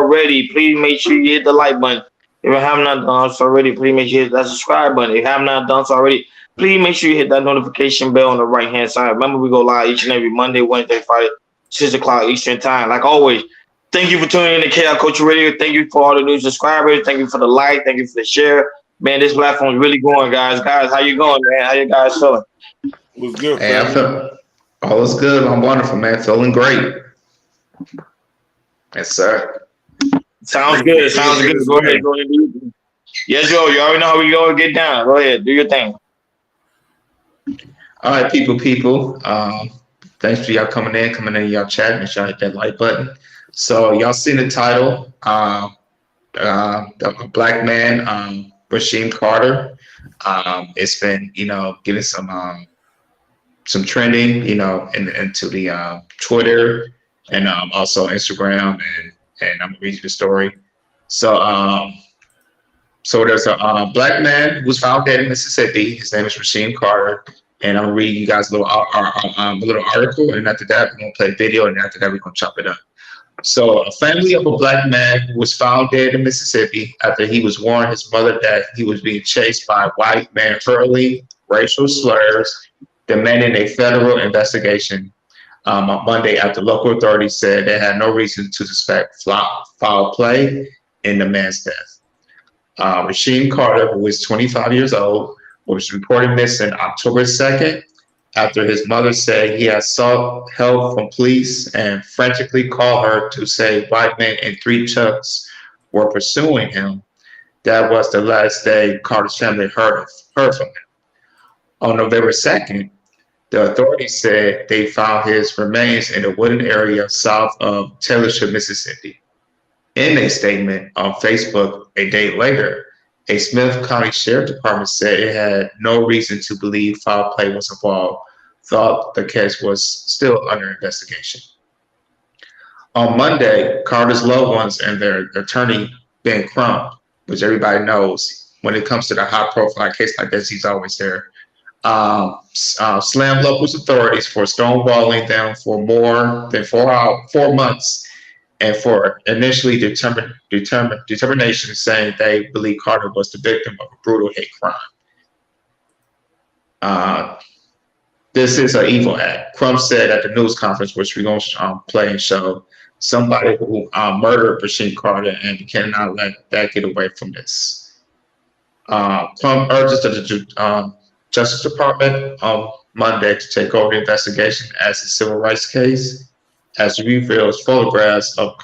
already, please make sure you hit the like button. If you have not done so already, please make sure you hit that subscribe button. If you have not done so already, please make sure you hit that notification bell on the right hand side. Remember, we go live each and every Monday, Wednesday, Friday, 6 o'clock Eastern time. Like always, thank you for tuning in to KL Culture Radio. Thank you for all the new subscribers. Thank you for the like. Thank you for the share. Man, this platform is really going, guys. Guys, how you going, man? How you guys feeling? Was good, Hey, I family. feel all is good. I'm wonderful, man. Feeling great. Yes, sir. Sounds Ready for good. Sounds good. business Go ahead. today. Go ahead. Yes, Joe. You already know how we go. Get down. Go ahead. Do your thing. All right, people. Thanks for y'all coming in, y'all chat. Make sure y'all hit that like button. So y'all seen the title, a black man, Rasheem Carter. It's been, getting some trending, into the Twitter and also Instagram, and I'm gonna read you the story. So, so there's a black man who was found dead in Mississippi. His name is Rasheem Carter, and I'm gonna read you guys a little article, and after that we're gonna play a video, and after that we're gonna chop it up. So, a family of a black man who was found dead in Mississippi after he was warned his mother that he was being chased by a white man hurling racial slurs, demanding a federal investigation on Monday after local authorities said they had no reason to suspect foul play in the man's death. Rasheem Carter, who is 25 years old, was reported missing October 2nd after his mother said he had sought help from police and frantically called her to say white men in three trucks were pursuing him. That was the last day Carter's family heard from him. On November 2nd, the authorities said they found his remains in a wooded area south of Taylorship, Mississippi. In a statement on Facebook a day later, a Smith County Sheriff Department said it had no reason to believe foul play was involved, thought the case was still under investigation. On Monday, Carter's loved ones and their attorney, Ben Crump, which everybody knows when it comes to the high profile case like this, he's always there, slammed local authorities for stonewalling them for more than 4 months and for initially determination saying they believe Carter was the victim of a brutal hate crime. Uh, this is an evil act. Crump said at the news conference, which we're going to play and show, somebody who murdered Rasheem Carter and cannot let that get away from this. Crump urges the Justice Department on Monday to take over the investigation as a civil rights case, as it reveals photographs of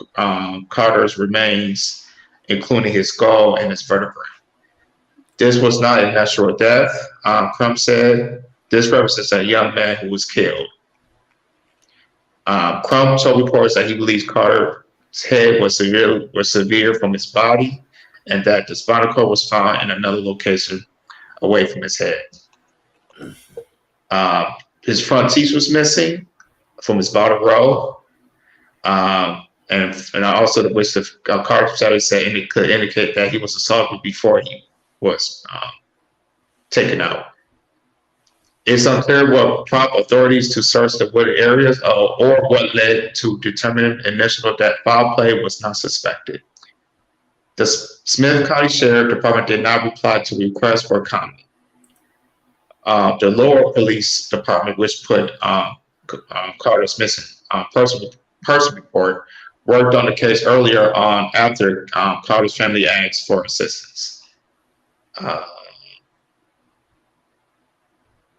Carter's remains, including his skull and his vertebrae. This was not a natural death, Crump said. This represents a young man who was killed. Crump told reporters that he believes Carter's head was severe from his body, and that the spinal cord was found in another location away from his head. His front teeth was missing from his bottom row, and also which the Carter study said could indicate that he was assaulted before he was taken out. It's unclear what prompted authorities to search the wooded areas or what led to determining initially that foul play was not suspected. The Smith County Sheriff Department did not reply to requests for comment. The Lower Police Department, which put Carter's missing person report, worked on the case earlier on after Carter's family asked for assistance.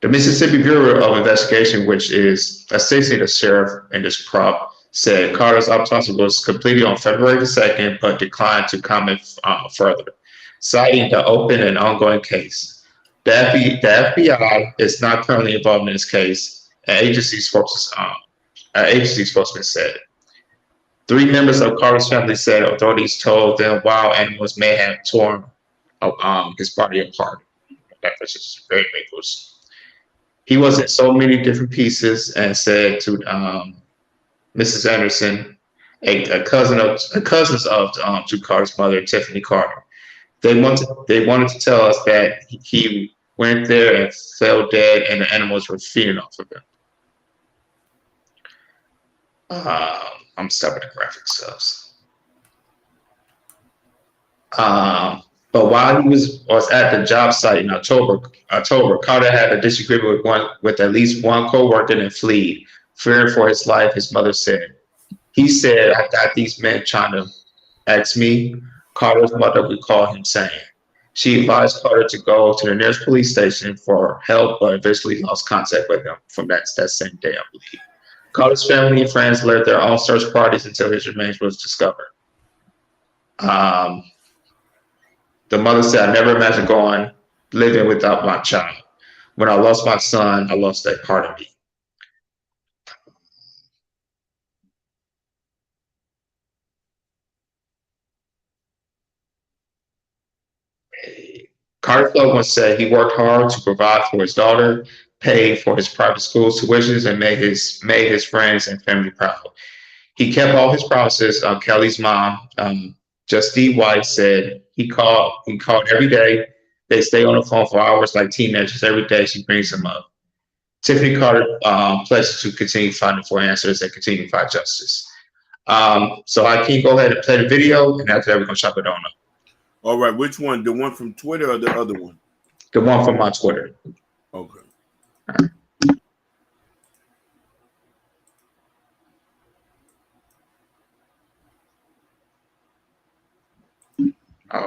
The Mississippi Bureau of Investigation, which is assisting the sheriff in this prop, said Carter's autopsy was completed on February the 2nd, but declined to comment further, citing the open and ongoing case. The FBI is not currently involved in this case, an agency spokesman said. 3 members of Carter's family said authorities told them wild animals may have torn his body apart. That was just very dangerous. He was in so many different pieces, and said to Mrs. Anderson, a cousin of to Carter's mother, Tiffany Carter. They wanted to tell us that he went there and fell dead, and the animals were feeding off of him. I'm stopping the graphic stuff. But while he was at the job site in October, Carter had a disagreement with at least one coworker and fled, fearing for his life. His mother said, "He said, I got these men trying to ask me." Carter's mother recalled him saying. She advised Carter to go to the nearest police station for help, but eventually lost contact with him from that same day, I believe. Carter's family and friends led their own search parties until his remains was discovered. Um, the mother said, "I never imagined going living without my child. When I lost my son, I lost that part of me." Carter once said he worked hard to provide for his daughter, paid for his private school tuitions, and made his friends and family proud. He kept all his promises. Kelly's mom, Justine White, said he called every day. They stay on the phone for hours like teenagers. Every day she brings him up. Tiffany Carter pledges to continue fighting for answers and continue to fight justice. So I can go ahead and play the video, and after that we're gonna chop it on up. All right, which one? The one from Twitter or the other one? The one from my Twitter. Okay.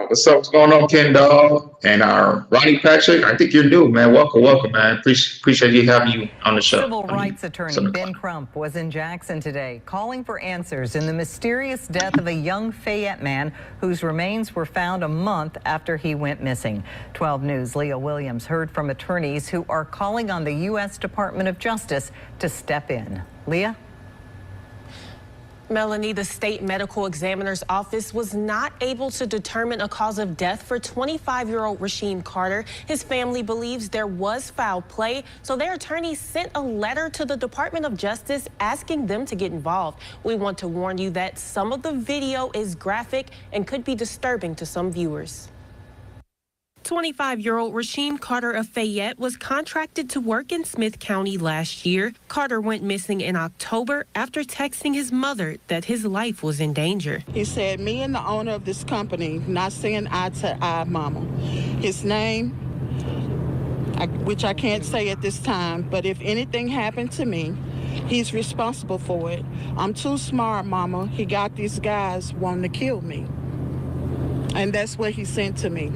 What's up? What's going on, Ken Dog and our Ronnie Patrick? I think you're new, man. Welcome, man. Appreciate you having you on the show. Civil rights attorney Ben Crump was in Jackson today, calling for answers in the mysterious death of a young Fayette man whose remains were found a month after he went missing. 12 News' Leah Williams heard from attorneys who are calling on the U.S. Department of Justice to step in. Leah? Melanie, the state medical examiner's office was not able to determine a cause of death for 25-year-old Rasheem Carter. His family believes there was foul play, so their attorneys sent a letter to the Department of Justice asking them to get involved. We want to warn you that some of the video is graphic and could be disturbing to some viewers. 25-year-old Rasheem Carter of Fayette was contracted to work in Smith County last year. Carter went missing in October after texting his mother that his life was in danger. He said, "Me and the owner of this company not seeing eye to eye, mama." His name, which I can't say at this time, but if anything happened to me, he's responsible for it. I'm too smart, mama. He got these guys wanting to kill me. And that's what he sent to me.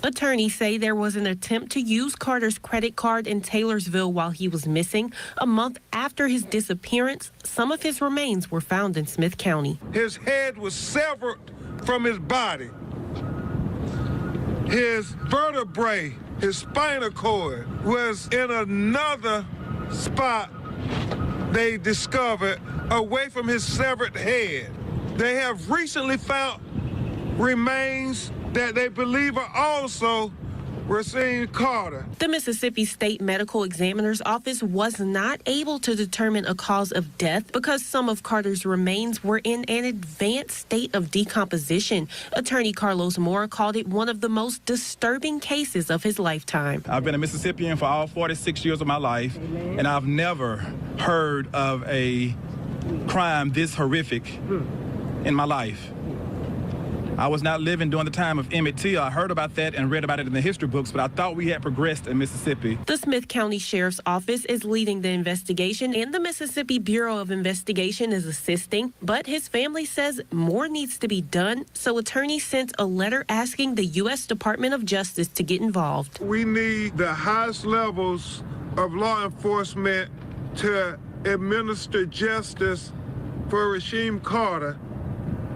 Attorneys say there was an attempt to use Carter's credit card in Taylorsville while he was missing. A month after his disappearance, some of his remains were found in Smith County. His head was severed from his body. His vertebrae, his spinal cord, was in another spot they discovered away from his severed head. They have recently found remains that they believe are also Rasheem Carter. The Mississippi State Medical Examiner's Office was not able to determine a cause of death because some of Carter's remains were in an advanced state of decomposition. Attorney Carlos Moore called it one of the most disturbing cases of his lifetime. I've been a Mississippian for all 46 years of my life, and I've never heard of a crime this horrific in my life. I was not living during the time of Emmett Till. I heard about that and read about it in the history books, but I thought we had progressed in Mississippi. The Smith County Sheriff's Office is leading the investigation, and the Mississippi Bureau of Investigation is assisting. But his family says more needs to be done, so attorneys sent a letter asking the U.S. Department of Justice to get involved. We need the highest levels of law enforcement to administer justice for Rasheem Carter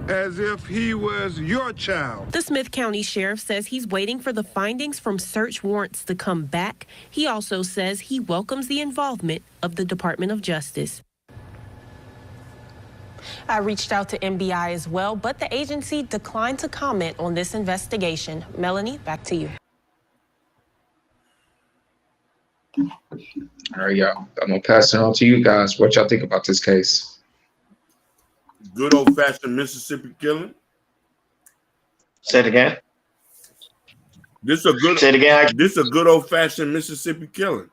as if he was your child. The Smith County Sheriff says he's waiting for the findings from search warrants to come back. He also says he welcomes the involvement of the Department of Justice. I reached out to MBI as well, but the agency declined to comment on this investigation. Melanie, back to you. All right, y'all. I'm gonna pass it on to you guys. What y'all think about this case? Good old-fashioned Mississippi killing. Say it again. This a good. Say it again. This a good old-fashioned Mississippi killing.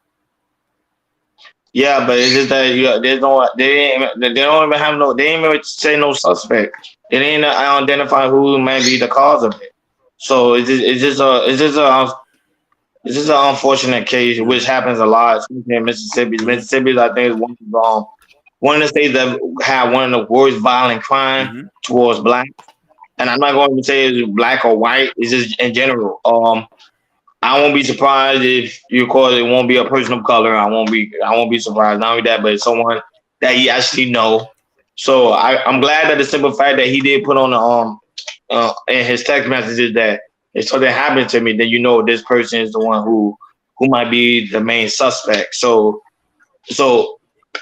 Yeah, but it's just that there's no. They don't even have no. They ain't even say no suspect. They ain't identify who may be the cause of it. So it's just an unfortunate case, which happens a lot, especially in Mississippi. Mm-hmm. Mississippi, I think, is one of the states that have one of the worst violent crime Mm-hmm. towards black. And I'm not going to say it's black or white. It's just in general. I won't be surprised if you call it won't be a person of color. I won't be surprised. Not only that, but it's someone that he actually know. So I'm glad that the simple fact that he did put on the in his text messages that if something happened to me, then you know this person is the one who might be the main suspect. So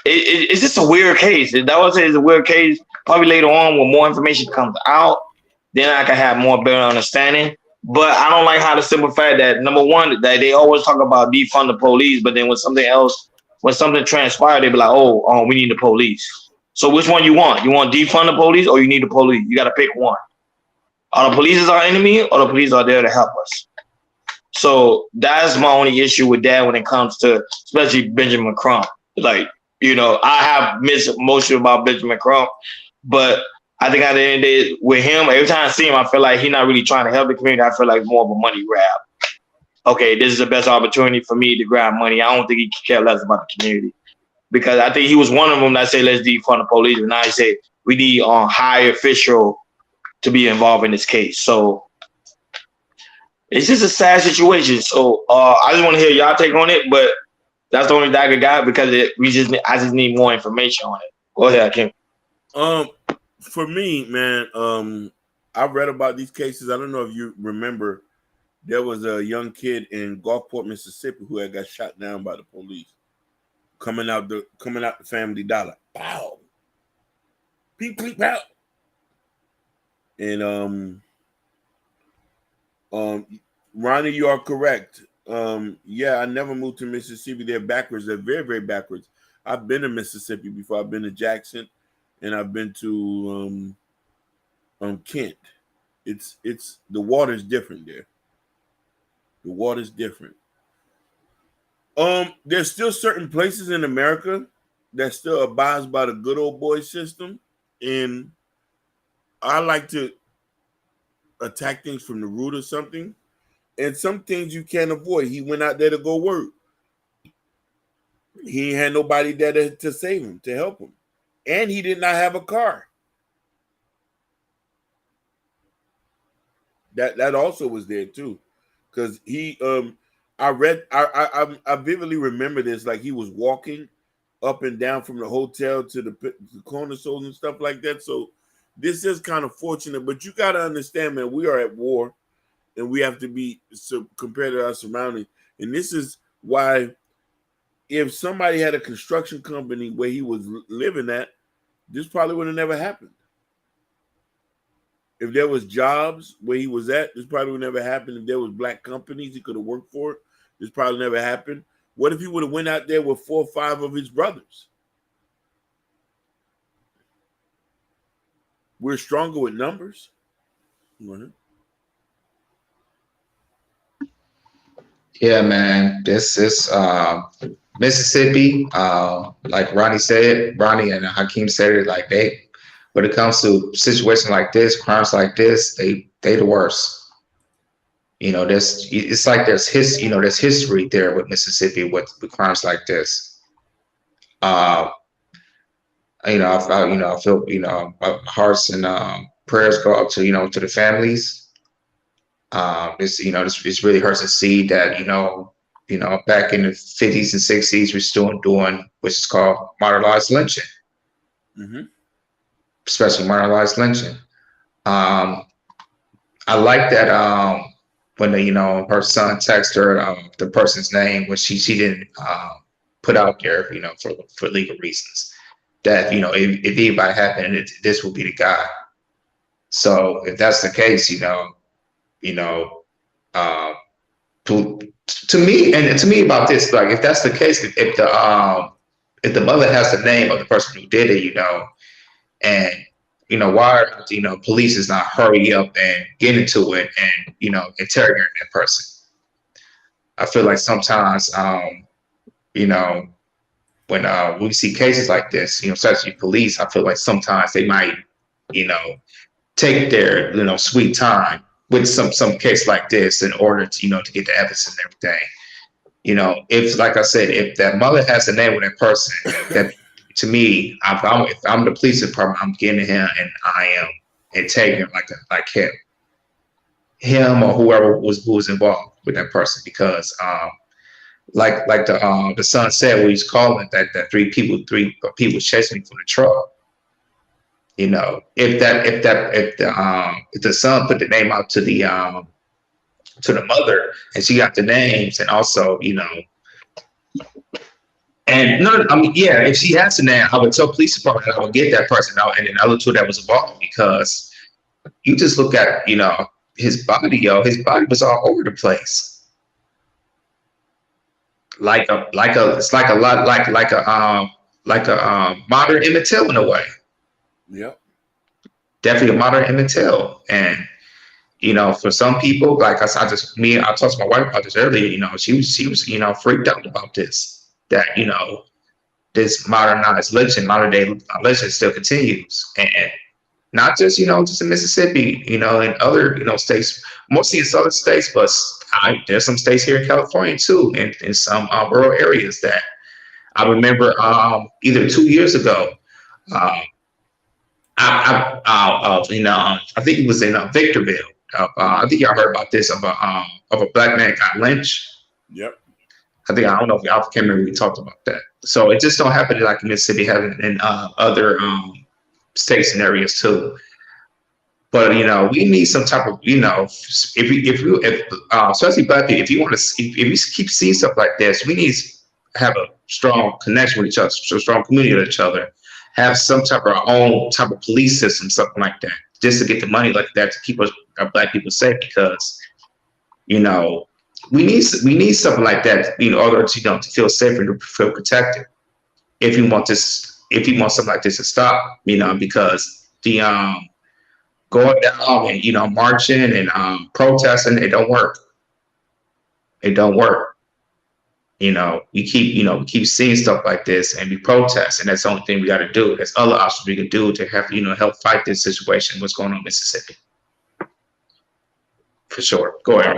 it's just a weird case. That was it's a weird case. Probably later on when more information comes out, then I can have more better understanding. But I don't like how the simple fact that number one that they always talk about defund the police, but then when something transpired, they be like, oh, we need the police. So which one you want? You want defund the police or you need the police? You got to pick one. Are the police our enemy or the police are there to help us? So that's my only issue with that when it comes to especially Benjamin Crump. Like, I have mixed emotion about Benjamin Crump, but I think at the end of the day, with him, every time I see him, I feel like he's not really trying to help the community. I feel like more of a money grab. Okay, this is the best opportunity for me to grab money. I don't think he care less about the community because I think he was one of them that said, let's defund the police. And now he said, we need a high official to be involved in this case. So it's just a sad situation. So I just want to hear y'all take on it, but that's the only thing I got because I just need more information on it. Go ahead, Kim. For me, man, I read about these cases. I don't know if you remember, there was a young kid in Gulfport, Mississippi, who had got shot down by the police coming out the Family Dollar. Pow, peep, peep, pow. And Ronnie, you are correct. Yeah, I never moved to Mississippi. They're backwards. They're very, very backwards. I've been to Mississippi before. I've been to Jackson, and I've been to Kent. It's the water's different there. The water's different. There's still certain places in America that still abides by the good old boy system, and I like to attack things from the root or something. And some things you can't avoid. He went out there to go work. He ain't had nobody there to save him, to help him. And he did not have a car. That also was there too. Because he I vividly remember this, like he was walking up and down from the hotel to the corner stores and stuff like that. So this is kind of fortunate, but you got to understand, man, we are at war. And we have to be compared to our surroundings. And this is why if somebody had a construction company where he was living at, this probably would have never happened. If there was jobs where he was at, this probably would never happen. If there was black companies he could have worked for, this probably never happened. What if he would have went out there with 4 or 5 of his brothers? We're stronger with numbers. Mm-hmm. Yeah, man. This is Mississippi. Like Ronnie and Hakeem said it. Like when it comes to situations like this, crimes like this, they the worst. It's like there's history there with Mississippi with crimes like this. I feel my hearts and prayers go out to the families. This really hurts to see that back in the 50s and 60s we're still doing which is called martyrized lynching, especially martyrized lynching. I like that when her son texted her the person's name, which she didn't put out there for legal reasons, that if anybody happened, this will be the guy. So if that's the case, to me about this, like if that's the case, if the mother has the name of the person who did it, and why police is not hurry up and get into it and interrogate that person. I feel like sometimes when we see cases like this, especially police, I feel like sometimes they might take their sweet time with some case like this in order to, to get the evidence and everything. If, like I said, if that mother has the name of that person, that to me, if I'm the police department, I'm getting to him and I am and taking him like him or whoever who was involved with that person, because like the son said when he's calling that three people chasing me from the truck. If the son put the name out to the mother and she got the names, and also and no, I mean, yeah, if she has the name, I would tell police department, I would get that person out, and then I look to that was involved, because you just look at his body, his body was all over the place, it's like a lot like a modern Emmett Till in a way. Yep. Definitely a modern Emmett Till. And for some people, like I talked to my wife about this earlier, she was freaked out about this, that this modernized legend, modern day legend still continues, and not just just in Mississippi, in other states, mostly in southern states, but there's some states here in California too, in some rural areas that I remember either 2 years ago. I think it was in Victorville. I think y'all heard about this of a black man got lynched. Yep. I don't know if y'all can't remember we talked about that. So it just don't happen like in Mississippi, having in other states and areas too. But we need some type of if especially black people, if we keep seeing stuff like this, we need to have a strong connection with each other, so strong community with each other, have some type of our own type of police system, something like that, just to get the money like that to keep our black people safe, because we need something like that in order to feel safe and to feel protected. If you want something like this to stop, because the going down and marching and protesting, it don't work. It don't work. We keep seeing stuff like this and we protest, and that's the only thing we got to do. There's other options we can do to have help fight this situation. What's going on in Mississippi? For sure. Go ahead.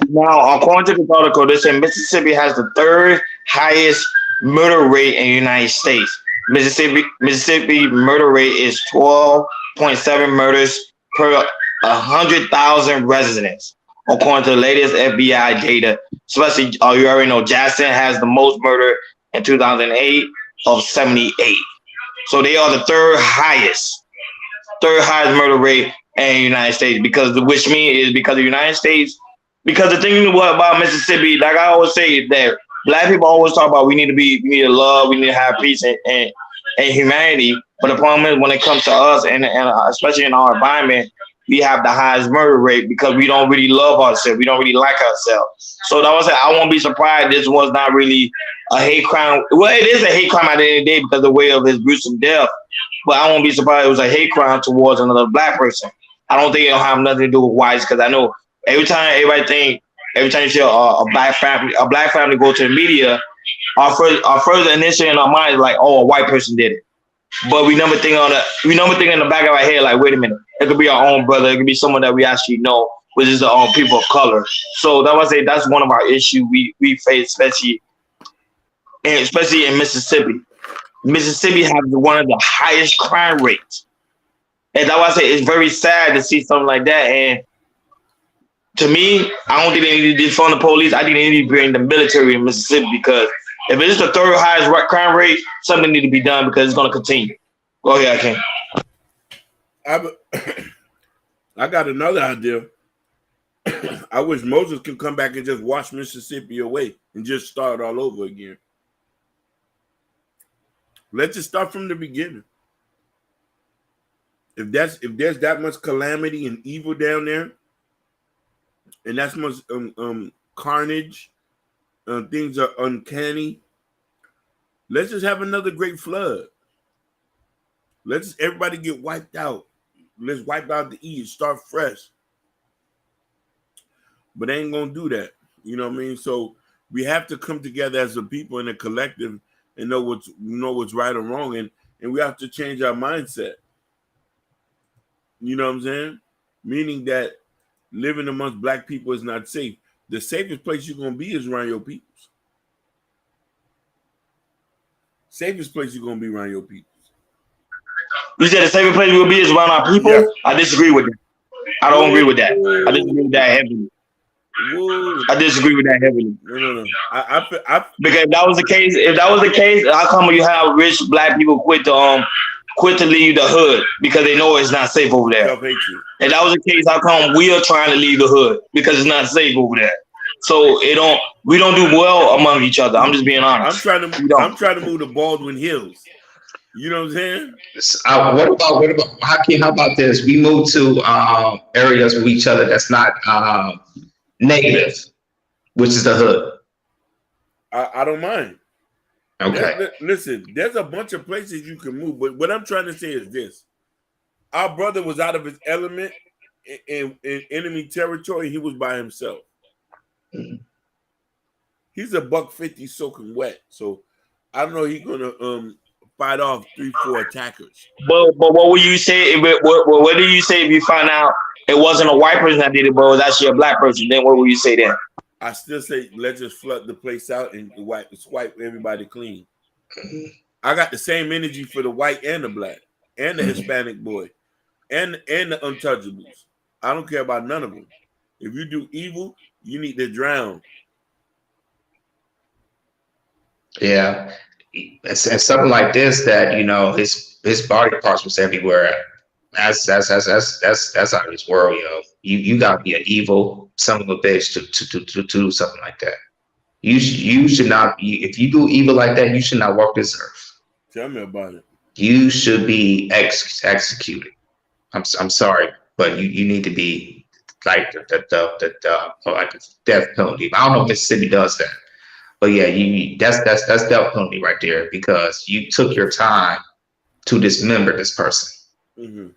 Now, according to this article, they say Mississippi has the third highest murder rate in the United States. Mississippi murder rate is 12.7 murders per 100,000 residents, according to the latest FBI data. Especially, you already know Jackson has the most murder in 2008 of 78. So they are the third highest murder rate in the United States, because the United States. Because the thing about Mississippi, like I always say, that black people always talk about we need to love, we need to have peace and humanity. But the problem is when it comes to us and especially in our environment, we have the highest murder rate because we don't really love ourselves. We don't really like ourselves. So that was it. I won't be surprised this was not really a hate crime. Well, it is a hate crime at the end of the day because of the way of his gruesome death. But I won't be surprised it was a hate crime towards another black person. I don't think it'll have nothing to do with whites, because I know every time you see a black family go to the media, our first initial in our mind is like, oh, a white person did it. But we never think in the back of our head, like, wait a minute, it could be our own brother, it could be someone that we actually know, which is the own people of color. So that was that's one of our issues we face, especially in Mississippi. Mississippi has one of the highest crime rates. And that's why I say it's very sad to see something like that. And to me, I don't think they need to defund the police. I think they need to bring the military in Mississippi, because if it's the third highest crime rate, something need to be done, because it's going to continue. Go ahead, Ken. I got another idea. I wish Moses could come back and just wash Mississippi away and just start all over again. Let's just start from the beginning. If there's that much calamity and evil down there, and that's much carnage, things are uncanny, let's just have another great flood. Let's just everybody get wiped out. Let's wipe out the East, start fresh. But they ain't gonna do that. You know what I mean? So we have to come together as a people in a collective and know what's right or wrong, and we have to change our mindset. You know what I'm saying? Meaning that living amongst black people is not safe. The safest place you're gonna be is around your peoples. Safest place you're gonna be around your peoples. You said the safest place we'll be is around our people. Yeah. I disagree with that. I don't agree with that. I disagree with that heavily. Whoa. I disagree with that heavily. No. Because if that was the case, how come you have rich black people quit to leave the hood because they know it's not safe over there? Self-hatred. If that was the case, how come we are trying to leave the hood because it's not safe over there? So we don't do well among each other. I'm just being honest. I'm trying to move to Baldwin Hills. You know what I'm saying? What about how about this? We move to areas with each other that's not negative, which is the hood. I don't mind. Okay. Listen, there's a bunch of places you can move, but what I'm trying to say is this: our brother was out of his element in enemy territory. He was by himself. Mm-hmm. He's a $150 soaking wet, so I don't know. He's gonna fight off 3-4 attackers. But what would you say? What do you say if you find out it wasn't a white person that did it, but it was actually a black person? Then what would you say then? I still say let's just flood the place out and swipe everybody clean. I got the same energy for the white and the black and the Hispanic boy and the untouchables. I don't care about none of them. If you do evil, you need to drown. Yeah. It's something like this that his body parts was everywhere. That's out of this world, yo. You gotta be an evil son of a bitch to do something like that. You should not. If you do evil like that, you should not walk this earth. Tell me about it. You should be executed. I'm sorry, but you need to be like the death penalty. I don't know if Mississippi does that. But yeah, that's death penalty right there because you took your time to dismember this person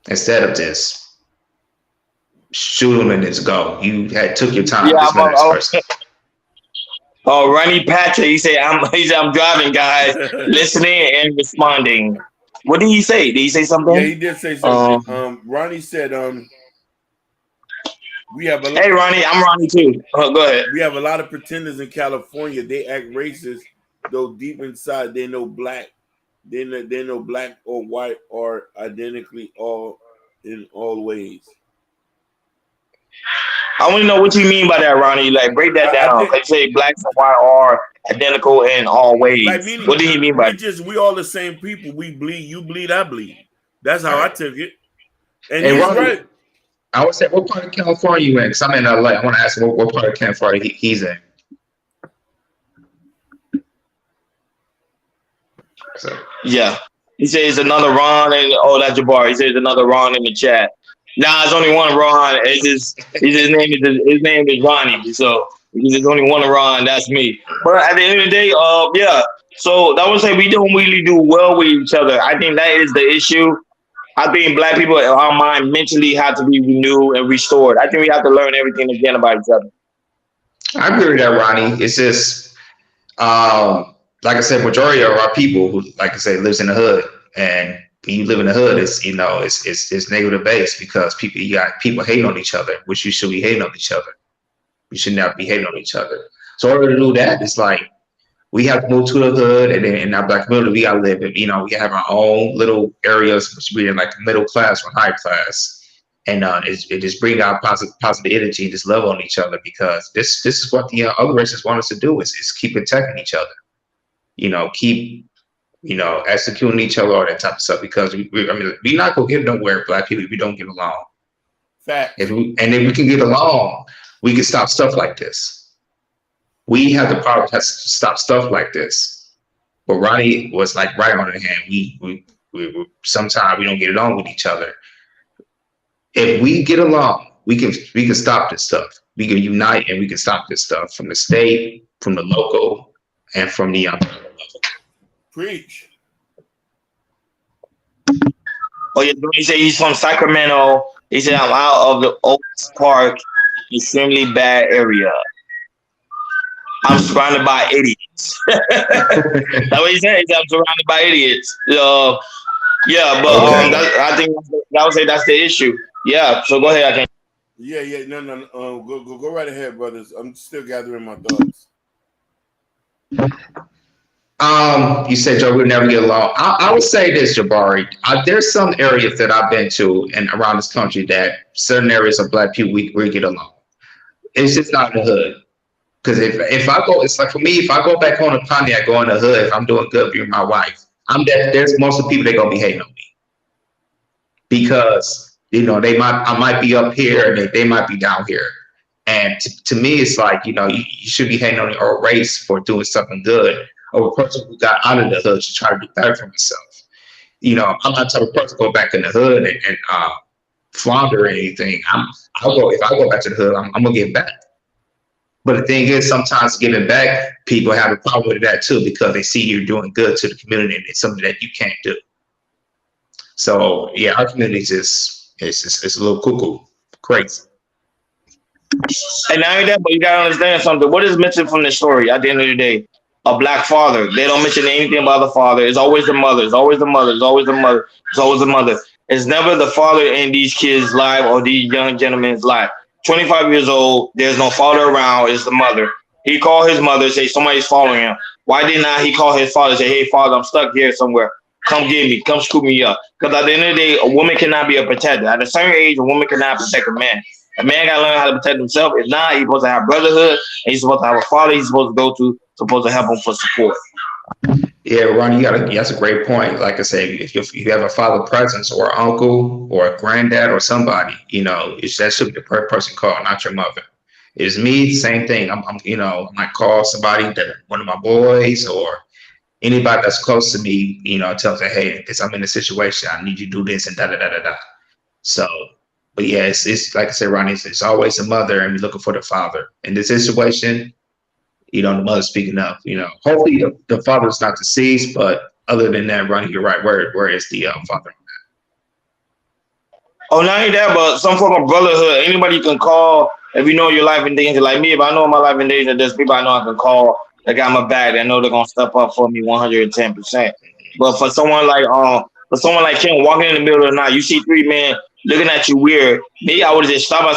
instead of just shoot him and just go. You took your time to dismember this person. Oh, Ronnie Patrick, he said I'm driving, guys, listening and responding. What did he say? Did he say something? Yeah, he did say something. Ronnie said we have a lot. Hey, Ronnie, I'm Ronnie too. Go ahead. We have a lot of pretenders in California. They act racist, though deep inside they know black. They know black or white are identically all in all ways. I want to know what you mean by that, Ronnie. Like, break that down. Like, say blacks and white are identical in all ways. Like, meaning, what do you mean by that? We all the same people. We bleed. You bleed. I bleed. That's how I took it. And hey, he's Ronnie, right. I would say, what part of California you in? Because I'm in LA. I want to ask him what part of California he's in. So. Yeah. He says another Ron, and that's Jabbar. He says another Ron in the chat. Nah, it's only one Ron. His name is Ronnie. So there's only one Ron. That's me. But at the end of the day, yeah. So that would say we don't really do well with each other. I think that is the issue. I think black people, our mind mentally have to be renewed and restored. I think we have to learn everything again about each other. I agree with that, Ronnie. It's just, like I said, majority of our people who, like I say, lives in the hood, and when you live in the hood, it's negative based because you got people hating on each other, which you should be hating on each other. You should not be hating on each other. So in order to do that, it's like we have to move to the hood, and then in our black community, we gotta live in, we have our own little areas, which we're in like the middle class or high class. And it just brings out positive energy, just love on each other, because this is what the other races want us to do is keep protecting each other. Keep executing each other, all that type of stuff, because we're not gonna get nowhere, black people, if we don't get along. Fact. If we can get along, we can stop stuff like this. We have the power to stop stuff like this. But Ronnie was like right on the hand. We sometimes we don't get along with each other. If we get along, we can stop this stuff. We can unite and we can stop this stuff from the state, from the local, and from the level. Preach. Oh yeah, he said he's from Sacramento. He said I'm out of the Oaks Park, extremely bad area. I'm surrounded by idiots. That's what he said. He said I'm surrounded by idiots. Yeah, but I think I would say that's the issue. Yeah, so go ahead. Yeah. No. Go right ahead, brothers. I'm still gathering my thoughts. You said Joe, we'll never get along. I would say this, Jabari. There's some areas that I've been to and around this country that certain areas of Black people we get along. It's just not in the hood. Because if I go, it's like for me, if I go back home to Pontiac, go in the hood, if I'm doing good for my wife, I'm dead. There's most of the people that gonna be hating on me because I might be up here and they might be down here. And to me, it's like you should be hating on your race for doing something good, or a person who got out of the hood to try to do better for himself. I'm not the type of person to go back in the hood and flounder or anything. If I go back to the hood, I'm gonna get back. But the thing is, sometimes giving back, people have a problem with that too because they see you're doing good to the community and it's something that you can't do. So yeah, our community is it's a little cuckoo, crazy. And not only that, but you gotta understand something. What is missing from the story at the end of the day? A black father. They don't mention anything about the father. It's always the mother. It's always the mother. It's always the mother. It's always the mother. It's never the father in these kids' life or these young gentlemen's life. 25 years old, there's no father around, it's the mother. He called his mother, say somebody's following him. Why did not he call his father, say, hey father, I'm stuck here somewhere. Come get me, come scoop me up. Because at the end of the day, a woman cannot be a protector. At a certain age, a woman cannot protect a man. A man gotta learn how to protect himself. If not, he's supposed to have brotherhood, and he's supposed to have a father he's supposed to go to, supposed to help him for support. Yeah, Ronnie, that's a great point. Like I say, if you have a father presence or uncle or a granddad or somebody, that should be the person called, not your mother. It's me, same thing. I might call somebody one of my boys or anybody that's close to me, tells me, hey, I'm in a situation, I need you to do this and da da da da da. So, but yeah, it's like I said, Ronnie, it's always the mother and we're looking for the father. In this situation, the mother speaking up. Hopefully the father's not deceased, but other than that, Ronnie, you're right. Where is the father? Oh, not only that, but some form of brotherhood. Anybody you can call if you know your life in danger. Like me, if I know my life in danger, there's people I know I can call that got my back. That know they're gonna step up for me 110%. But for someone like him walking in the middle of the night, you see three men looking at you weird. Me, I would just stop at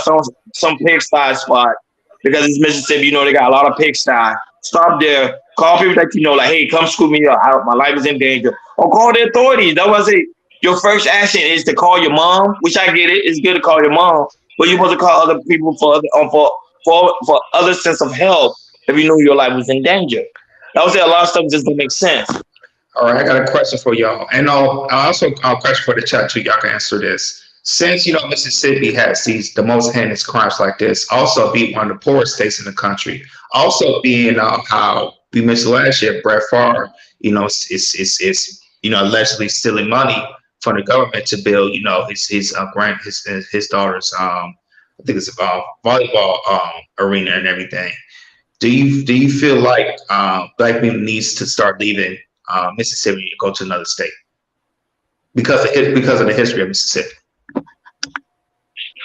some pigsty spot because it's Mississippi. They got a lot of pigsty. Stop there, call people that you know, like, hey, come scoop me up. My life is in danger, or call the authorities. That was it. Your first action is to call your mom, which I get it. It's good to call your mom, but you're supposed to call other people for other sense of help if you knew your life was in danger. I would say a lot of stuff just don't make sense. All right, I got a question for y'all, and also a question for the chat too. Y'all can answer this. Since Mississippi has the most heinous crimes like this, also being one of the poorest states in the country, also being how we mentioned last year, Brett Favre, is allegedly stealing money from the government to build, his daughter's I think it's a volleyball arena and everything. Do you feel like Black people needs to start leaving Mississippi and go to another state because of the history of Mississippi?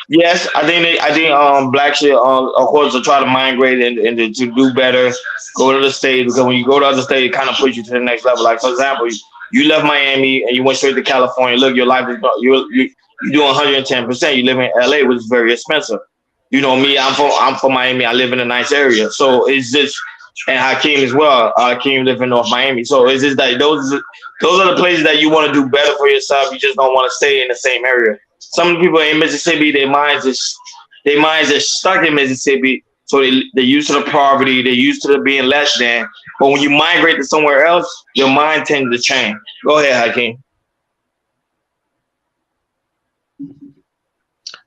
Yes, I think black should of course to try to migrate and to do better, go to the state because when you go to other state, it kind of puts you to the next level. Like for example, you left Miami and you went straight to California. Look, your life is you're doing 110%. You live in LA, which is very expensive. You know me, I'm from Miami. I live in a nice area, so it's just and Hakeem as well. Hakeem live in North Miami, so it's just that those are the places that you want to do better for yourself. You just don't want to stay in the same area. Some people in Mississippi, their minds are stuck in Mississippi, so they're used to the poverty, they're used to the being less than. But when you migrate to somewhere else, your mind tends to change. Go ahead, Hakeem.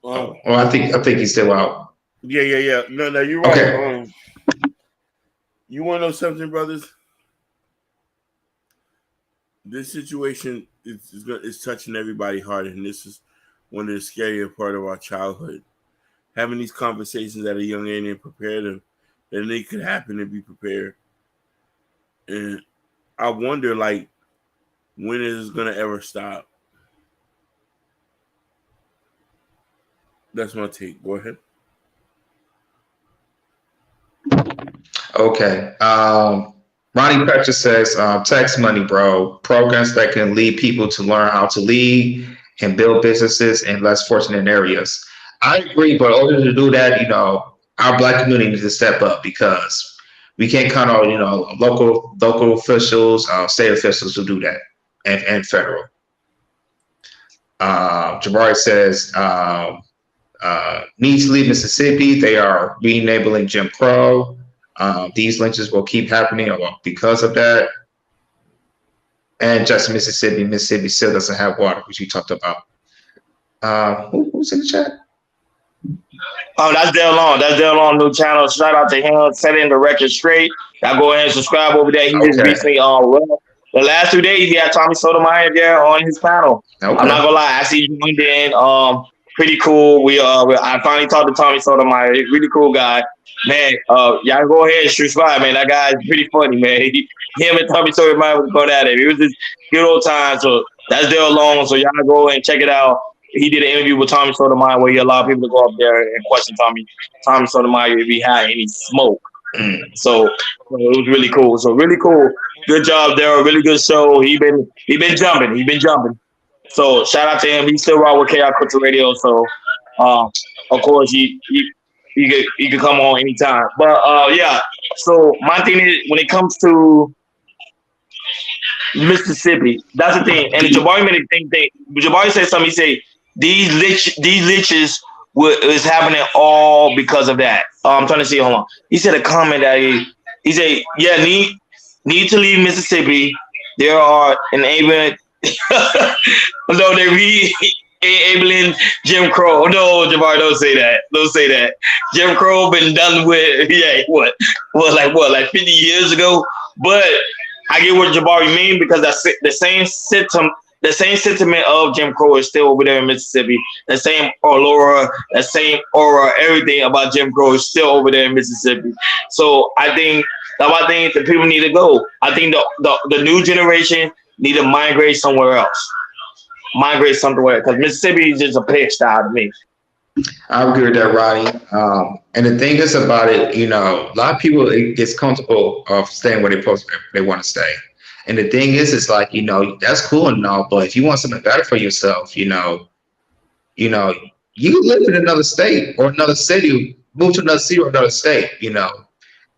Well, I think he's still out. Yeah. No, you're right. Okay. You want to know something, brothers? This situation is touching everybody's heart, and this is one of the scarier part of our childhood. Having these conversations at a young age and prepare them that it could happen and be prepared. And I wonder, when is it going to ever stop? That's my take. Go ahead. Okay. Ronnie Petra says, tax money, bro. Programs that can lead people to learn how to lead and build businesses in less fortunate areas. I agree, but in order to do that, our black community needs to step up because we can't count on local officials, state officials who do that, and federal. Jabari says needs to leave Mississippi. They are re-enabling Jim Crow. These lynches will keep happening because of that. And just Mississippi still doesn't have water, which we talked about. Who's in the chat? Oh, that's Dale Long. That's Dale Long, new channel. Shout out to him, setting the record straight. Y'all go ahead and subscribe over there. He just recently the last 2 days he had Tommy Sotomayor there on his panel. Okay. I'm not gonna lie, I see you joined in. Pretty cool. I finally talked to Tommy Sotomayor. He's a really cool guy. Man, y'all go ahead and subscribe, man. That guy is pretty funny, man. Him and Tommy Sotomayor was going at it. It was just good old time. So that's Dale Long. So y'all go and check it out. He did an interview with Tommy Sotomayor where he allowed people to go up there and question Tommy Sotomayor if he had any smoke. So it was really cool. So really cool. Good job, Daryl. Really good show. He been jumping. So shout out to him. He's still raw with KI Culture Radio. So of course he could come on anytime. But yeah. So my thing is when it comes to Mississippi, that's the thing. And Jabari made a thing. Jabari said something. He said these lynches is happening all because of that. I'm trying to see. Hold on. He said a comment that he said, yeah, need to leave Mississippi. There are enabling. No, they enabling Jim Crow. No, Jabari, don't say that. Don't say that. Jim Crow been done with. Yeah, like 50 years ago. But I get what Jabari mean because that's the same symptom. The same sentiment of Jim Crow is still over there in Mississippi. The same aura, everything about Jim Crow is still over there in Mississippi. So I think the people need to go. I think the new generation need to migrate somewhere else. Migrate somewhere because Mississippi is just a pigsty to me. I agree with that, Rodney. And the thing is about it, a lot of people get comfortable of staying where they want to stay. And the thing is like, that's cool and all, but if you want something better for yourself, you can live in another state or another city, move to another city or another state,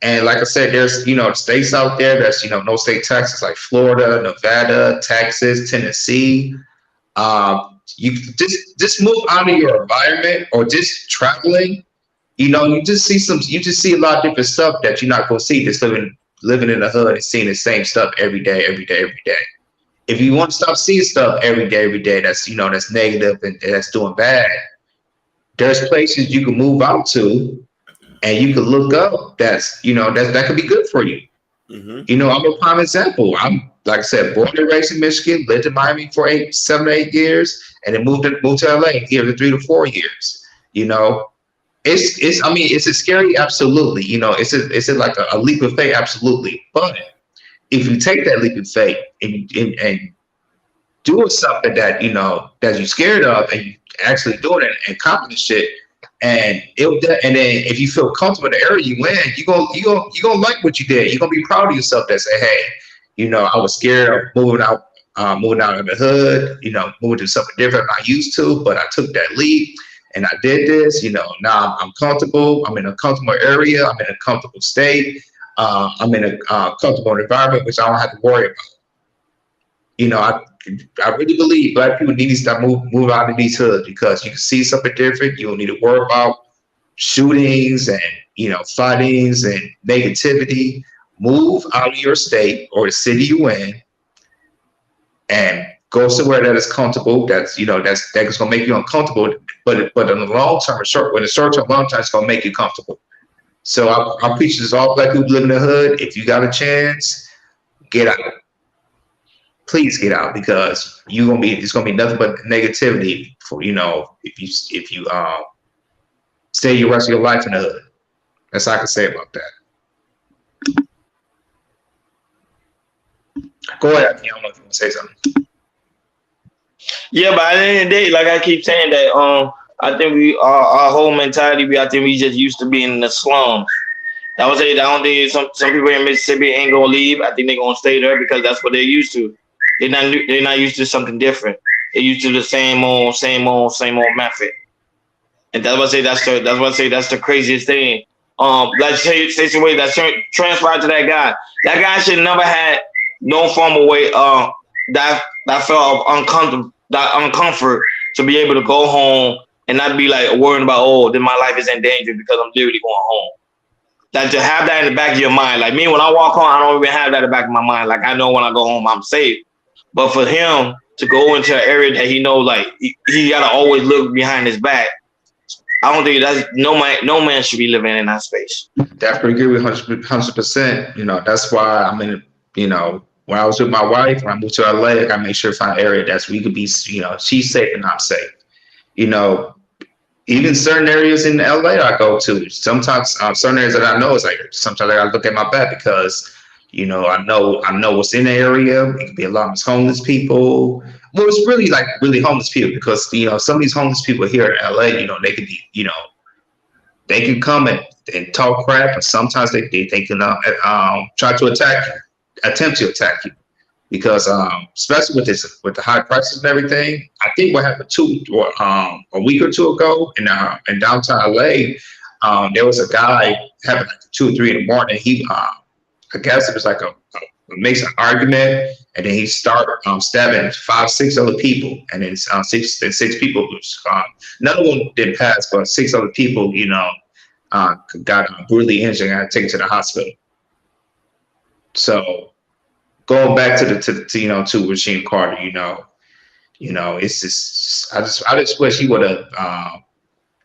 And like I said, there's, states out there that's, no state taxes like Florida, Nevada, Texas, Tennessee. You just move out of your environment or just traveling, you just see a lot of different stuff that you're not going to see just living in the hood and seeing the same stuff every day. If you want to stop seeing stuff every day, that's that's negative and that's doing bad, there's places you can move out to and you can look up that could be good for you. Mm-hmm. I'm a prime example. I'm, like I said, born and raised in Michigan, lived in Miami for 7 or 8 years, and then moved to LA here for 3 to 4 years. It's a scary, absolutely. It's like a leap of faith, absolutely. But if you take that leap of faith and doing something that that you're scared of, and you actually doing it and accomplish it, and then if you feel comfortable in the area you in, you gonna like what you did. You're gonna be proud of yourself. That say, hey, I was scared of moving out of the hood, moving to something different than I used to, but I took that leap. And I did this, now I'm comfortable. I'm in a comfortable area. I'm in a comfortable state. I'm in a comfortable environment, which I don't have to worry about. I really believe Black people need to start move out of these hoods because you can see something different. You don't need to worry about shootings and, fightings and negativity. Move out of your state or the city you in and go somewhere that is comfortable. That's that's gonna make you uncomfortable, but in the long term, long term, it's gonna make you comfortable. So I preach this all Black people live in the hood. If you got a chance, get out. Please get out because it's gonna be nothing but negativity for if you stay your rest of your life in the hood. That's all I can say about that. Go ahead. I don't know if you want to say something. Yeah, but at the end of the day, like I keep saying that, I think our whole mentality, I think we just used to being in the slums. I would say I don't think some people in Mississippi ain't gonna leave. I think they're gonna stay there because that's what they're used to. They're not used to something different. They're used to the same old method. And that's what I say. That's what I say. That's the craziest thing. Let's say the way that transpired to that guy. That guy should never had no form of way. That felt uncomfortable. That uncomfort to be able to go home and not be like worrying about, oh, then my life is in danger because I'm literally going home. That to have that in the back of your mind. Like me, when I walk home, I don't even have that in the back of my mind. Like I know when I go home, I'm safe. But for him to go into an area that he knows, like he gotta always look behind his back. I don't think that's no man should be living in that space. Definitely agree with 100%. You know, that's why I'm in. You know, when I was with my wife, when I moved to LA, I got to make sure to find an area that's we could be. You know, she's safe and I'm safe. You know, even certain areas in LA I go to. Sometimes certain areas that I know is like sometimes I gotta look at my back because I know what's in the area. It could be a lot of homeless people. Well, it's really like really homeless people because some of these homeless people here in LA, they could be they can come and talk crap, and sometimes they can try to attempt to attack you because especially with the high prices and everything. I think what happened a week or two ago in downtown LA, there was a guy having like 2 or 3 in the morning. He I guess it was like a makes an argument, and then he started stabbing 5, 6 other people, and then six people none of them didn't pass, but 6 other people got brutally injured and got taken to the hospital. So going back to Rasheem Carter, it's just I just wish he would have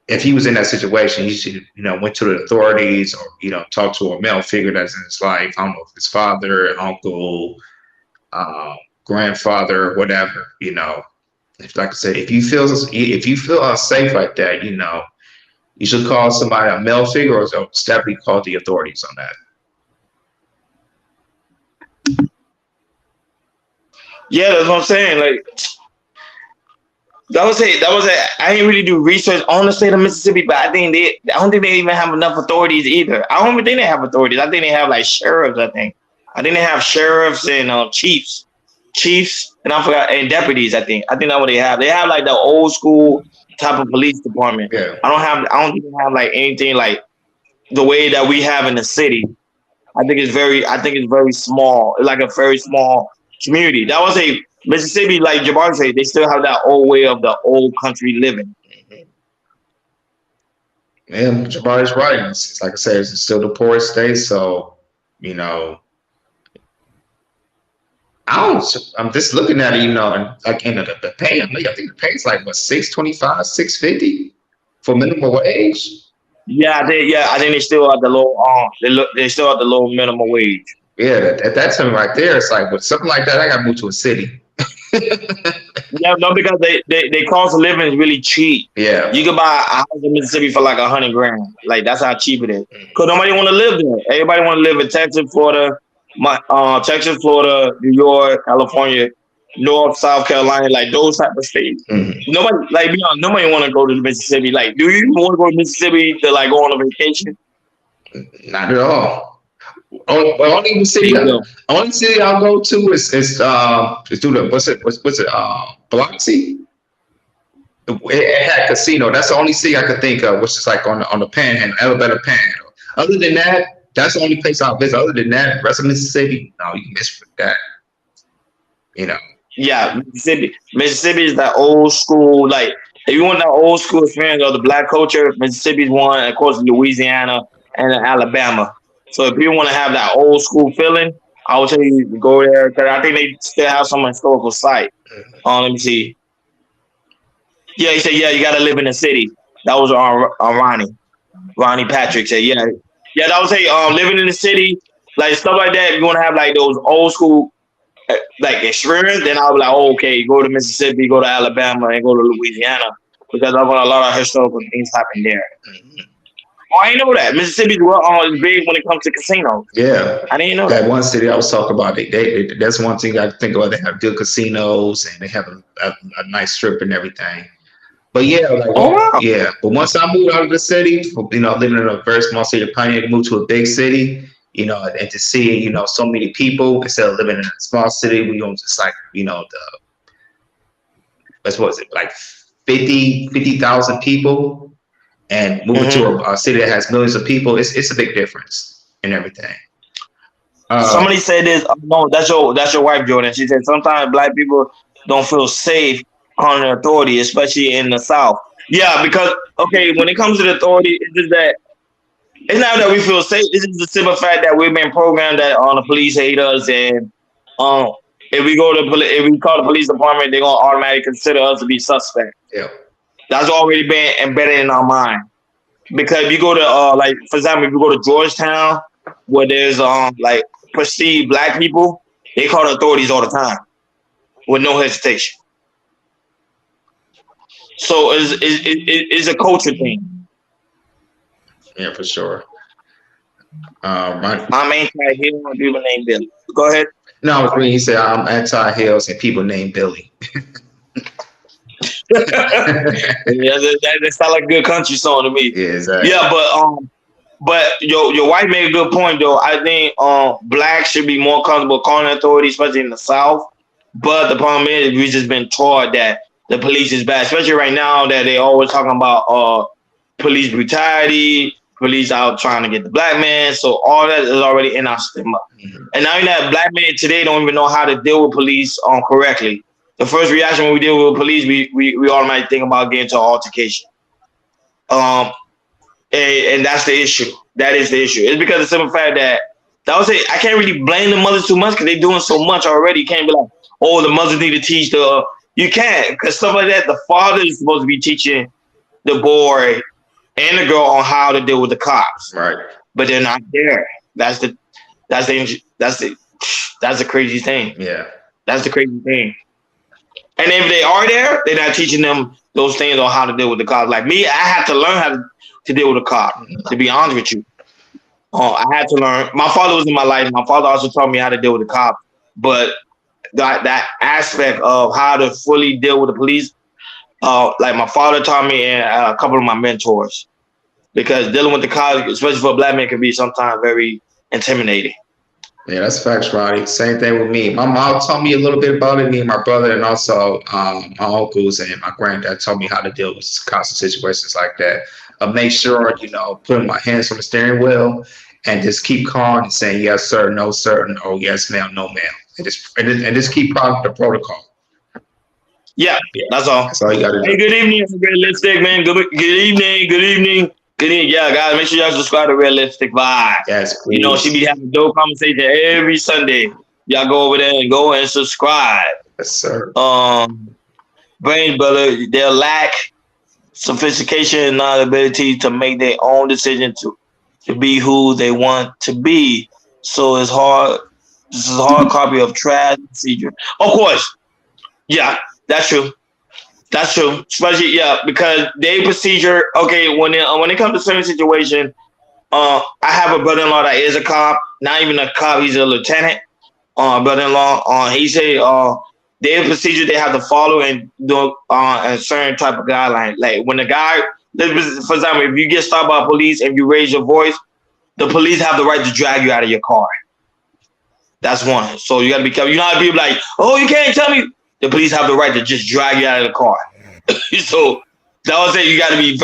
if he was in that situation, he should went to the authorities or talked to a male figure that's in his life. I don't know if his father, uncle, grandfather, whatever. If like I said, if you feel unsafe like that, you should call somebody, a male figure, or definitely call the authorities on that. Yeah, that's what I'm saying. Like that was it. I didn't really do research on the state of Mississippi, but I don't think they even have enough authorities either. I don't even think they have authorities. I think they have like sheriffs. I think they have sheriffs and chiefs, and I forgot, and deputies. I think that's what they have. They have like the old school type of police department. Yeah. I don't think they have like anything like the way that we have in the city. I think it's very small. It's like a very small community. That was a Mississippi, like Jabari said, they still have that old way of the old country living. Yeah, Jabari's right. It's like I said, it's still the poorest state, so I'm just looking at it, and like the pay. I think the pay is like what, $6.25, $6.50 for minimum wage. Yeah, I think they still at the low. They still at the low minimum wage. Yeah, at that time right there, it's like with something like that, I got to move to a city. Yeah, no, because they cost of living is really cheap. Yeah, you can buy a house in Mississippi for like $100,000. Like that's how cheap it is. Cause nobody want to live there. Everybody want to live in Texas, Florida, New York, California, North, South Carolina, like those type of states. Mm-hmm. Nobody want to go to Mississippi. Like, do you want to go to Mississippi to like go on a vacation? Not at all. Only city I'll go to is through the what's it Biloxi. It had casino. That's the only city I could think of, which is like on the Panhandle, Alabama Panhandle. Other than that, that's the only place I'll visit. Other than that, the rest of Mississippi, no, you can miss that. Yeah, Mississippi is that old school. Like, if you want that old school experience of the black culture, Mississippi's one. And of course, Louisiana and Alabama. So if you want to have that old school feeling, I would tell you to go there because I think they still have some historical site. Let me see. Yeah, he said, yeah, you got to live in the city. That was Ronnie Patrick said, yeah, that was living in the city, like stuff like that. If you want to have like those old school like experience, then I'll be like, oh, okay, go to Mississippi, go to Alabama, and go to Louisiana because I've got a lot of historical things happen there. Oh, I didn't know that. Mississippi's is big when it comes to casinos. Yeah, I didn't know that one city I was talking about. They that's one thing I think about. They have good casinos and they have a nice strip and everything. But yeah, wow. Yeah. But once I moved out of the city, living in a very small city of Pioneer, moved to a big city, and to see so many people instead of living in a small city, we just like what was it, like 50,000 people. and moving to a city that has millions of people, it's a big difference in everything. Somebody said this. No, that's your wife, Jordan. She said sometimes black people don't feel safe calling the authority, especially in the South. Yeah, because when it comes to the authority, it's just that it's not that we feel safe. It's just the simple fact that we've been programmed that the police hate us, and if we if we call the police department, they're gonna automatically consider us to be suspect. Yeah, that's already been embedded in our mind. Because if you go to like, for example, if you go to Georgetown, where there's like perceived black people, they call the authorities all the time with no hesitation. So it's a culture thing. Yeah, for sure. My main guy here, people named Billy. Go ahead. No, I mean, he said I'm anti-hills and people named Billy. Yeah, that sounds like a good country song to me. Yeah, exactly. Yeah, but your wife made a good point though. I think blacks should be more comfortable calling authorities, especially in the South. But the problem is we've just been taught that the police is bad, especially right now that they always talking about police brutality, police out trying to get the black man. So all that is already in our stigma. Mm-hmm. And now that black men today don't even know how to deal with police correctly. The first reaction when we deal with police, we automatically think about getting into an altercation. And that's the issue. That is the issue. It's because of the simple fact that I would say I can't really blame the mothers too much because they're doing so much already. You can't be like, oh, the mothers need to teach you can't, because stuff like that, the father is supposed to be teaching the boy and the girl on how to deal with the cops. Right. But they're not there. That's the crazy thing. Yeah. That's the crazy thing. And if they are there, they're not teaching them those things on how to deal with the cops. Like me, I had to learn how to deal with a cop, to be honest with you. I had to learn. My father was in my life. My father also taught me how to deal with the cop. But that aspect of how to fully deal with the police, like my father taught me and a couple of my mentors. Because dealing with the cops, especially for a black man, can be sometimes very intimidating. Yeah, that's facts, Roddy. Same thing with me. My mom taught me a little bit about it, me and my brother, and also my uncles and my granddad taught me how to deal with constant situations like that. Make sure, putting my hands on the steering wheel and just keep calm and saying yes, sir, no, sir, no, yes, ma'am, no, ma'am. And just keep following the protocol. Yeah, that's all. That's all you got to do. Hey, good evening, Red Lipstick, man. Good evening. Yeah, guys, make sure y'all subscribe to Red Lipstick Vibe. Yes, please. She be having dope conversation every Sunday. Y'all go over there and go and subscribe. Yes, sir. Brain brother, they'll lack sophistication and ability to make their own decision to be who they want to be. So it's hard. This is a hard copy of trash procedure. Of course. Yeah, that's true. That's true. Especially, because they procedure, when it comes to certain situation, I have a brother-in-law that is a cop, not even a cop, he's a lieutenant, brother-in-law. He said their procedure they have to follow and do a certain type of guideline. Like when the guy, for example, if you get stopped by police and you raise your voice, the police have the right to drag you out of your car. That's one. So you got to be careful. You know how people like, oh, you can't tell me. The police have the right to just drag you out of the car. So that was it. You got to be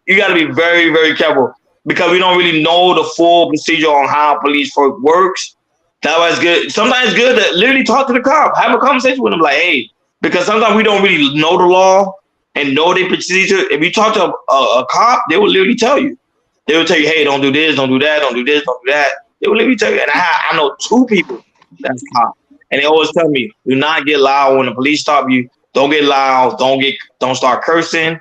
you got to be very, very careful because we don't really know the full procedure on how police work works. That was good. Sometimes it's good to literally talk to the cop, have a conversation with them, like, hey, because sometimes we don't really know the law and know the procedure. If you talk to a cop, they will literally tell you. They will tell you, hey, don't do this, don't do that, don't do this, don't do that. They will literally tell you. And I know 2 people that's cops. And they always tell me, do not get loud when the police stop you. Don't get loud. Don't start cursing.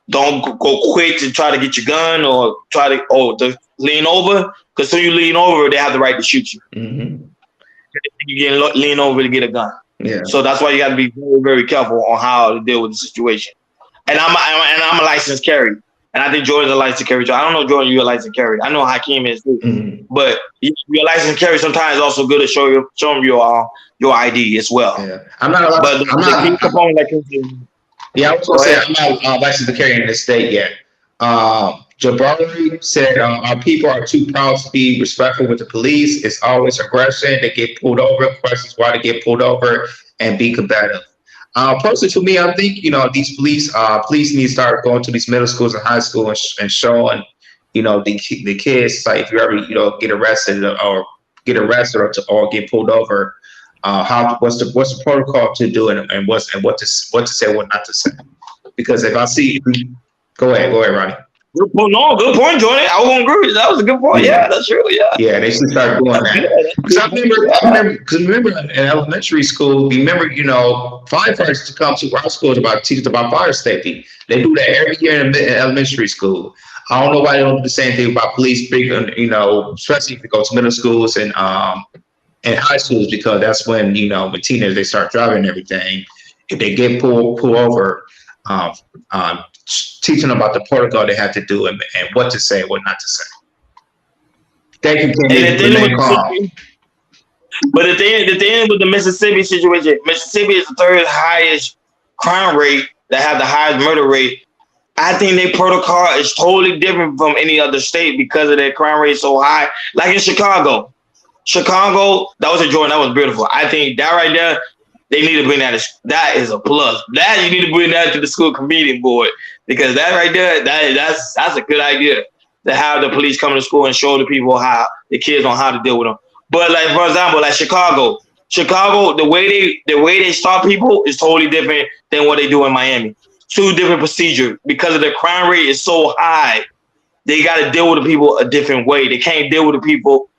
Don't go quick to try to get your gun or to lean over. Because when you lean over, they have the right to shoot you. Mm-hmm. You can lean over to get a gun. Yeah. So that's why you got to be very, very careful on how to deal with the situation. And I'm a licensed carry. And I think Jordan's a licensed carry. I don't know, Jordan, you're a licensed carry. I know Hakeem is too. Mm-hmm. But you're a licensed carry sometimes also good to show them your ID as well. Yeah. I was going to say I'm not licensed to carry in this state yet. Jabari said our people are too proud to be respectful with the police. It's always aggression. They get pulled over. Questions why they get pulled over and be combative. Personally, for me, I think these police need to start going to these middle schools and high school and showing the kids, like if you ever get arrested or get pulled over, what's the protocol to do and what to say, what not to say. Because if I see, go ahead, Ronnie. Good point, Jordan. I won't agree with you. That was a good point. Yeah, that's true. Yeah, they should start doing that. Because I remember in elementary school, firefighters to come to our school to teach us about fire safety. They do that every year in elementary school. I don't know why they don't do the same thing about police, especially if you go to middle schools and high schools, because that's when when teenagers, they start driving and everything. If they get pulled over, teaching them about the protocol they have to do and what to say, what not to say. Thank you, remain calm. But the thing with the Mississippi situation, Mississippi is the third highest crime rate that have the highest murder rate. I think their protocol is totally different from any other state because of their crime rate so high. Like in Chicago, that was a Jordan, that was beautiful. I think that right there, they need to bring that. That is a plus. That you need to bring that to the school committee board, because that right there, that's a good idea to have the police come to school and show the people the kids on how to deal with them. But like for example, like Chicago, the way they stop people is totally different than what they do in Miami. Two different procedures because of the crime rate is so high. They got to deal with the people a different way. They can't deal with the people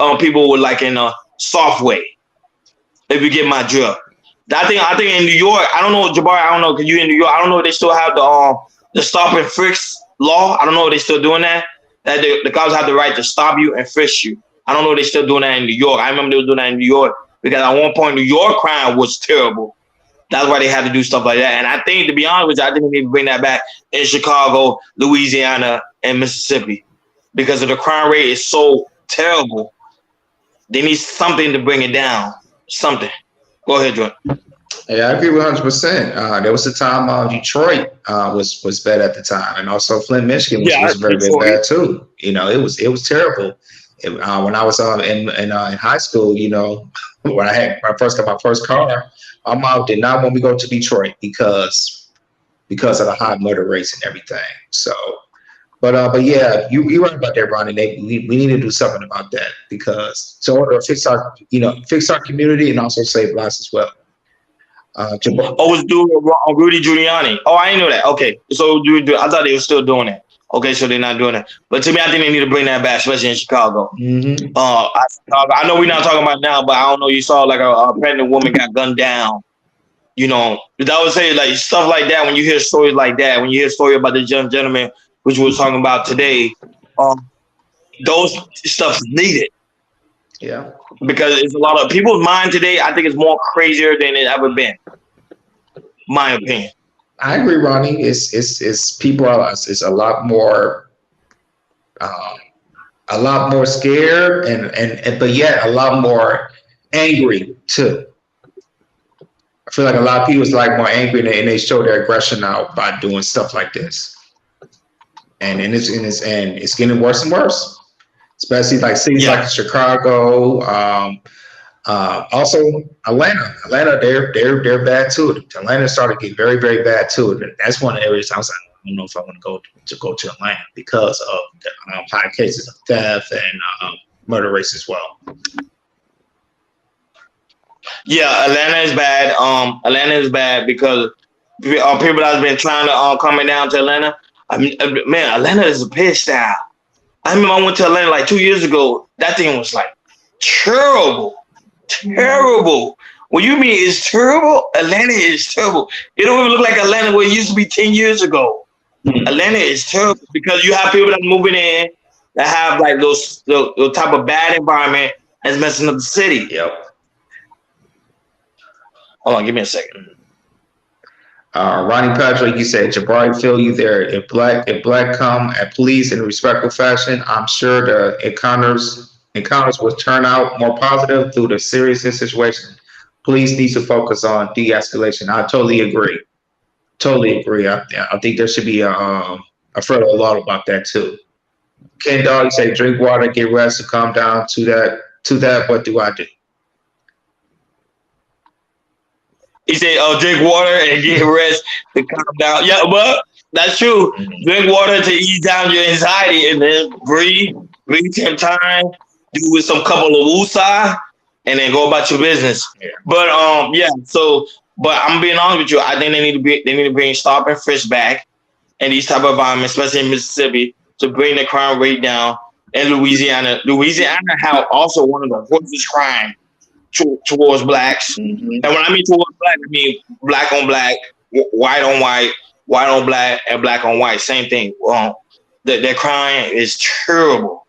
with like in a soft way. If you get my drift. I think in New York, I don't know, Jabari, I don't know, because you in New York, I don't know if they still have the stop and frisk law. I don't know if they still doing that. That the cops have the right to stop you and frisk you. I don't know if they still doing that in New York. I remember they were doing that in New York because at one point New York crime was terrible. That's why they had to do stuff like that. And I think, to be honest with you, I think we need to bring that back in Chicago, Louisiana, and Mississippi, because of the crime rate is so terrible. They need something to bring it down. Something. Go ahead, Jordan. Yeah, I agree with 100%. There was a time Detroit was bad at the time, and also Flint, Michigan was very, very bad too. It was terrible. When I was in high school, when I got my first car, my mom did not want me to go to Detroit because of the high murder rates and everything. So, but yeah, you're right about that, Ronnie. We need to do something about that, because in order to fix our community and also save lives as well. Was doing Rudy Giuliani. Oh, I didn't know that. Okay, so I thought they were still doing that. Okay, so they're not doing that. But to me, I think they need to bring that back, especially in Chicago. Mm-hmm. I know we're not talking about now, but I don't know. You saw like a pregnant woman got gunned down. That would say like stuff like that. When you hear stories like that, when you hear a story about this young gentleman, which we were talking about today, those stuff is needed. Yeah, because it's a lot of people's mind today. I think it's more crazier than it ever been. My opinion. I agree, Ronnie. It's people are it's a lot more scared and but yet a lot more angry too. I feel like a lot of people is like more angry and they show their aggression out by doing stuff like this. And it's getting worse and worse. Especially like cities like Chicago, also Atlanta. They're bad too. Atlanta started to get very, very bad too. And that's one of the areas I was like, I don't know if I want to go to Atlanta because of the high cases of theft and murder rates as well. Yeah, Atlanta is bad. Atlanta is bad because people that's been trying to coming down to Atlanta. I mean, man, Atlanta is a piss style. I remember I went to Atlanta like 2 years ago. That thing was like terrible. What you mean it's terrible? Atlanta is terrible. It don't even look like Atlanta where it used to be 10 years ago. Atlanta is terrible because you have people that are moving in that have like those type of bad environment that's messing up the city. Yep. Hold on, give me a second. Ronnie Patrick, you said Jabari, feel you there. If black come at police in a respectful fashion, I'm sure the encounters will turn out more positive through the seriousness situation. Police need to focus on de-escalation. I totally agree. I think there should be a further law about that too. Ken Dog, you say drink water, get rest, to calm down. To that, what do I do? He said, drink water and get rest to calm down. Yeah, well, that's true. Drink water to ease down your anxiety and then breathe 10 times, do with some couple of woosah, and then go about your business. Yeah. But yeah, so but I'm being honest with you, I think they need to bring stop and frisk back in these type of environments, especially in Mississippi, to bring the crime rate down. In Louisiana have also one of the worst crime towards blacks. Mm-hmm. And when I mean towards black, I mean black on black, white on white, white on black, and black on white. Same thing. Their crime is terrible.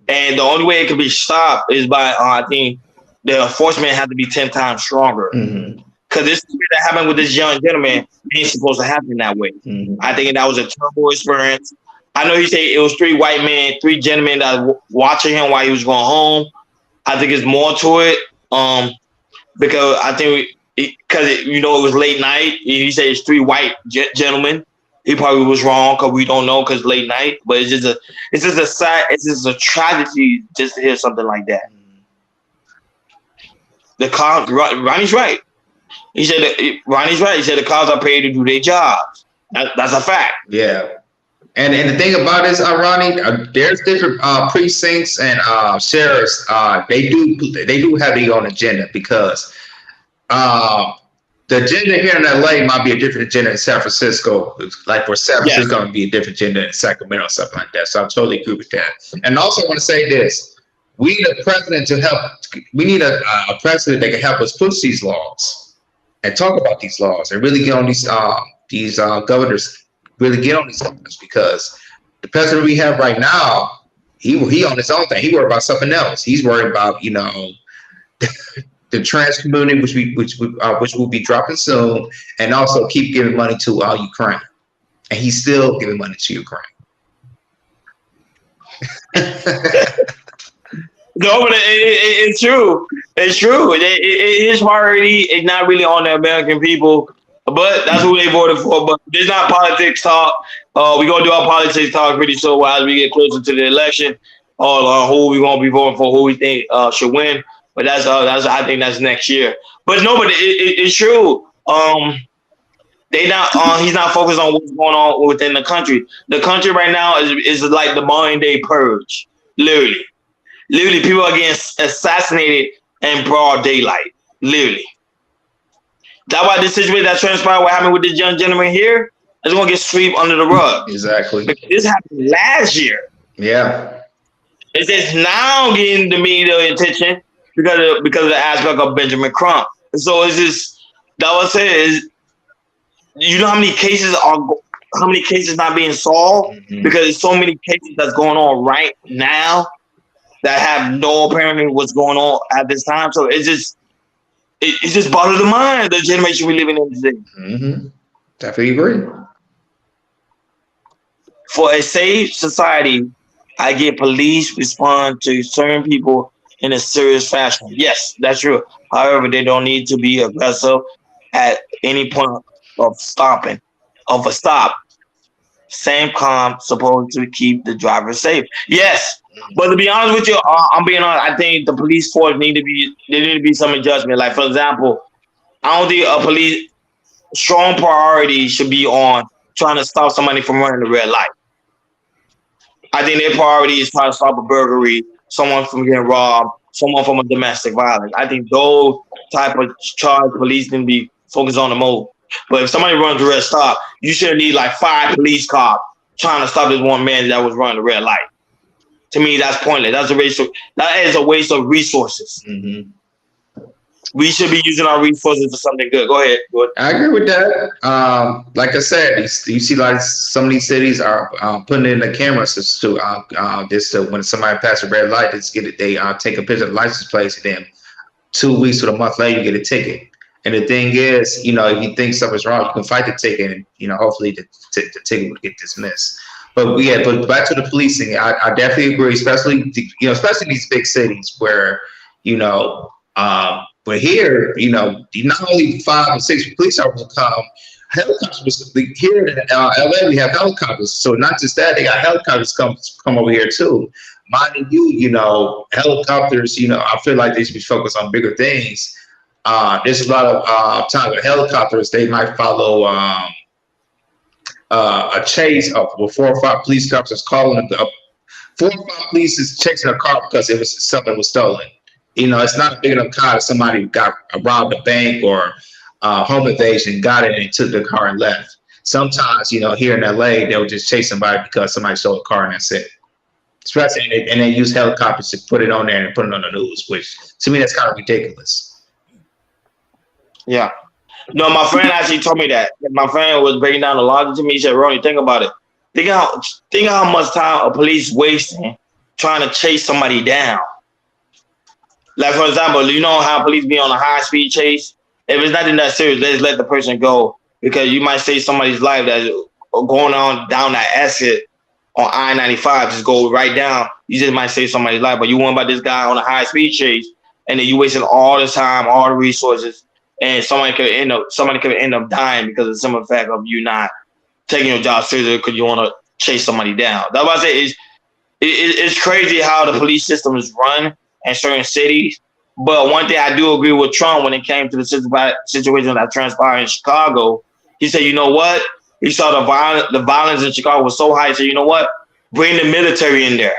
And the only way it can be stopped is by, I think, the enforcement has to be 10 times stronger. Because this that happened with this young gentleman ain't supposed to happen that way. I think that was a terrible experience. I know he said it was 3 white men, 3 gentlemen that was watching him while he was going home. I think it's more to it. Because I think because it was late night. He said it's 3 white gentlemen. He probably was wrong because we don't know because late night. But it's just a tragedy just to hear something like that. The cops, Ronnie's right. He said Ronnie's right. He said the cops are paid to do their jobs. That's a fact. Yeah. And the thing about this, Ronnie, there's different precincts and sheriffs. They do have their own agenda because the agenda here in LA might be a different agenda in San Francisco. Like for San Francisco, going to be a different agenda in Sacramento or something like that. So I totally agree with that. And also, I want to say this: we need a president to help. We need a president that can help us push these laws and talk about these laws and really get on these governors. Really get on these governors because the president we have right now, he on his own thing. He worried about something else. He's worried about the trans community, which will be dropping soon, and also keep giving money to Ukraine. And he's still giving money to Ukraine. No, but it's true. It's true. His priority is not really on the American people, but that's who they voted for. But there's not politics talk. We're going to do our politics talk pretty soon as we get closer to the election, or who we won't be voting for, who we think should win. But that's I think that's next year. But no, but it's true. He's not focused on what's going on within the country. The country right now is like the modern day purge. Literally, people are getting assassinated in broad daylight. Literally. That's why this situation that transpired, what happened with this young gentleman here, is going to get swept under the rug. Exactly. Because this happened last year. Yeah. It's just now getting the media attention because of the aspect of Benjamin Crump. So it's just, that was it. Is, you know how many cases not being solved? Because there's so many cases that's going on right now that have no apparently what's going on at this time. So it's just bothers the mind, the generation we're living in today. Definitely agree. For a safe society, I get police respond to certain people in a serious fashion. Yes, that's true. However, they don't need to be aggressive at any point of a stop. Same calm supposed to keep the driver safe. Yes. But to be honest with you, I'm being honest. I think the police force need to be some adjustment. Like for example, I don't think a police strong priority should be on trying to stop somebody from running the red light. I think their priority is trying to stop a burglary, someone from getting robbed, someone from a domestic violence. I think those type of charge police can be focused on the most. But if somebody runs the red stop, you should need like 5 police cars trying to stop this one man that was running the red light. To me, that's pointless. That is a waste of resources. We should be using our resources for something good. Go ahead. I agree with that. Like I said, you see like some of these cities are putting in the cameras to when somebody passes a red light, they take a picture of the license plate, and then 2 weeks or a month later, you get a ticket. And the thing is, if you think something's wrong, you can fight the ticket, and hopefully the ticket will get dismissed. But back to the policing, I definitely agree, especially these big cities where but here, not only 5 or 6 police officers come, helicopters. Here in LA, we have helicopters. So not just that, they got helicopters come over here too. Mind you, helicopters. I feel like they should be focused on bigger things. There's a lot of times with helicopters, they might follow a chase of 4 or 5 police officers calling them. 4 or 5 police is chasing a car because it was something was stolen. It's not a big enough car that somebody got robbed a bank or home invasion, got it and took the car and left. Sometimes, here in LA, they'll just chase somebody because somebody stole a car and that's it. Especially, and they use helicopters to put it on there and put it on the news, which to me that's kind of ridiculous. Yeah. No, my friend actually told me that. My friend was breaking down the logic to me. He said, Ronnie, think about it. Think how much time a police wasting trying to chase somebody down. Like, for example, you know how police be on a high-speed chase? If it's nothing that serious, let's let the person go because you might save somebody's life that's going on down that exit on I-95. Just go right down. You just might save somebody's life, but you want about this guy on a high-speed chase, and then you wasting all the time, all the resources, and somebody could end up dying because of the simple fact of you not taking your job seriously because you want to chase somebody down. That's why I say it's crazy how the police system is run in certain cities. But one thing I do agree with Trump when it came to the situation that transpired in Chicago. He said, you know what? He saw the violence in Chicago was so high. He said, you know what? Bring the military in there.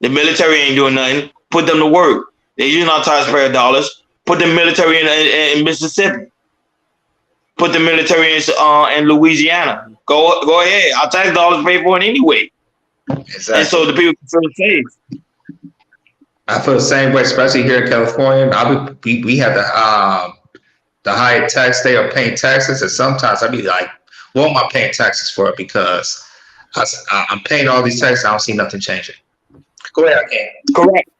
The military ain't doing nothing. Put them to work. They using our taxpayer dollars. Put the military in Mississippi. Put the military in Louisiana. Go ahead. Our tax dollars pay for it anyway. Exactly. And so the people can feel safe. I feel the same way, especially here in California. We have the higher tax they are paying taxes, and sometimes I'd be like, what am I paying taxes for? Because I'm paying all these taxes, I don't see nothing changing. Go ahead, Hakeem. Correct.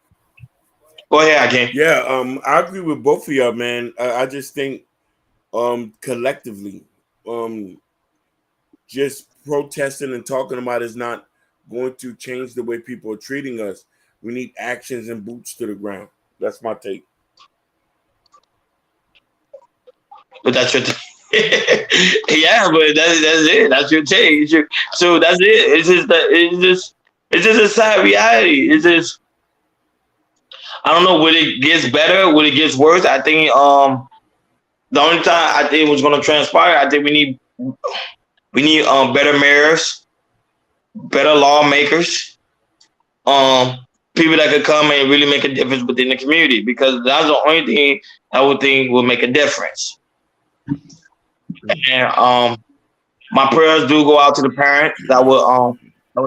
Go ahead, Hakeem. Yeah, I agree with both of y'all, man. I just think collectively, just protesting and talking about is not going to change the way people are treating us. We need actions and boots to the ground. That's my take. But that's your yeah, but that's it. That's your take. So that's it. It's just a sad reality. It's just I don't know. Will it get better? Will it get worse? I think the only time I think it was going to transpire, I think we need better mayors, better lawmakers, people that could come and really make a difference within the community, because that's the only thing I would think will make a difference. And my prayers do go out to the parents that was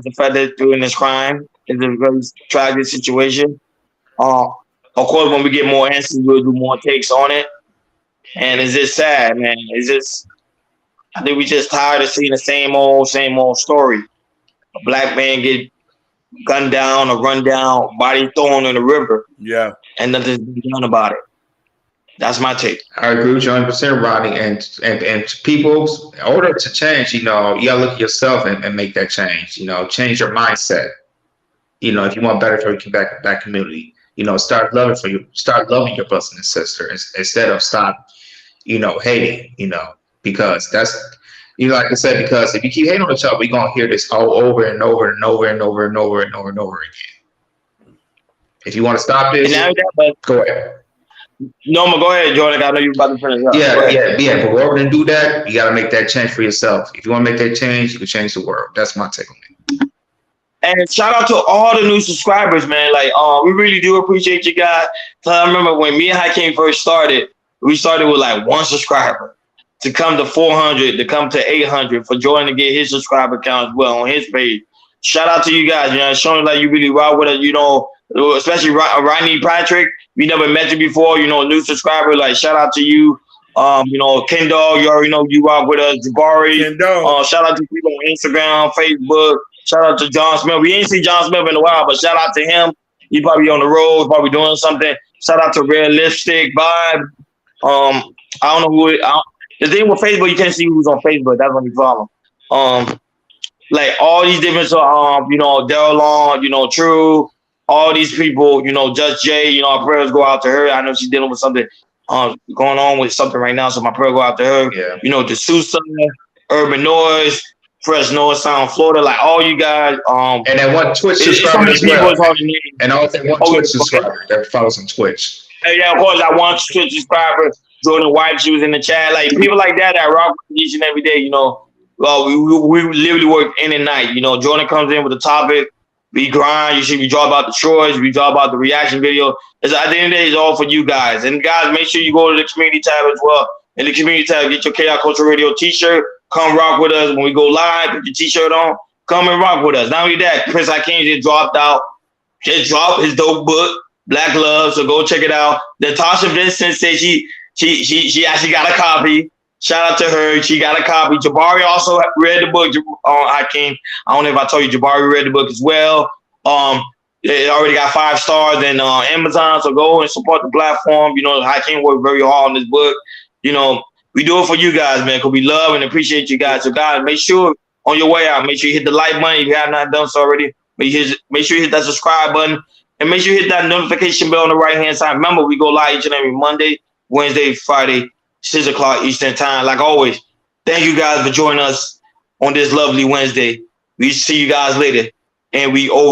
affected during this crime. It's a very tragic situation. Of course, when we get more answers, we'll do more takes on it. And it's just sad, man. I think we just tired of seeing the same old story. A black man get gunned down or run down, body thrown in the river. Yeah. And nothing's been done about it. That's my take. I agree with you 100%, Rodney. And people, in order to change, you gotta look at yourself and make that change. Change your mindset. If you want better for your back community, start loving your brothers and sisters instead of stop, hating. Because that's, like I said, because if you keep hating on each other, we're gonna hear this all over and over and over and over and over and over and over again. If you want to stop this, go ahead. No, go ahead, Jordan. I know you're about to finish up. Yeah. But in order to do that, you got to make that change for yourself. If you want to make that change, you can change the world. That's my take on it. And shout out to all the new subscribers, man. Like, we really do appreciate you guys. So I remember when me and Hakeem first started, we started with like 1 subscriber. To come to 400, to come to 800, for Jordan to get his subscriber count as well on his page. Shout out to you guys. Showing like you really rock with us. Especially Rodney Patrick. We never met you before. New subscriber. Like, shout out to you. Ken Dog. You already know you rock with us. Jabari. Shout out to people on Instagram, Facebook. Shout out to John Smith. We ain't seen John Smith in a while, but shout out to him. He probably on the road, probably doing something. Shout out to Red Lipstick Vibe. I don't know who. The thing with Facebook, you can't see who's on Facebook. That's when you follow. Like all these different, Daryl Long, True, all these people, Just Jay, our prayers go out to her. I know she's dealing with something, going on with something right now, so my prayer go out to her. Yeah. To Susan, Urban Noise, Fresh North Sound, Florida, like all you guys. And then one Twitch subscriber as well. And I also one Twitch subscriber that follows on Twitch. Yeah, of course, I want you to subscriber. Jordan White, she was in the chat. Like people like that rock each and every day. You know, well, we literally work in and night. You know, Jordan comes in with a topic. We grind. You see, we draw about the chores. We draw about the reaction video. It's, at the end of the day, it's all for you guys. And guys, make sure you go to the community tab as well. In the community tab, get your Chaos Culture Radio T-shirt. Come rock with us when we go live. Put your T-shirt on. Come and rock with us. Not only that, Prince Hakeem just dropped out. Just dropped his dope book, Black Love. So go check it out. Natasha Vincent said she actually got a copy. Shout out to her. She got a copy. Jabari also read the book. Hakeem. I don't know if I told you Jabari read the book as well. It already got 5 stars in Amazon. So go and support the platform. You know, Hakeem worked very hard on this book. You know, we do it for you guys, man, because we love and appreciate you guys. So guys, make sure on your way out, make sure you hit the like button if you have not done so already. Make sure you hit that subscribe button and make sure you hit that notification bell on the right hand side. Remember, we go live each and every Monday, Wednesday, Friday, 6 o'clock Eastern time. Like always, thank you guys for joining us on this lovely Wednesday. We see you guys later, and we over.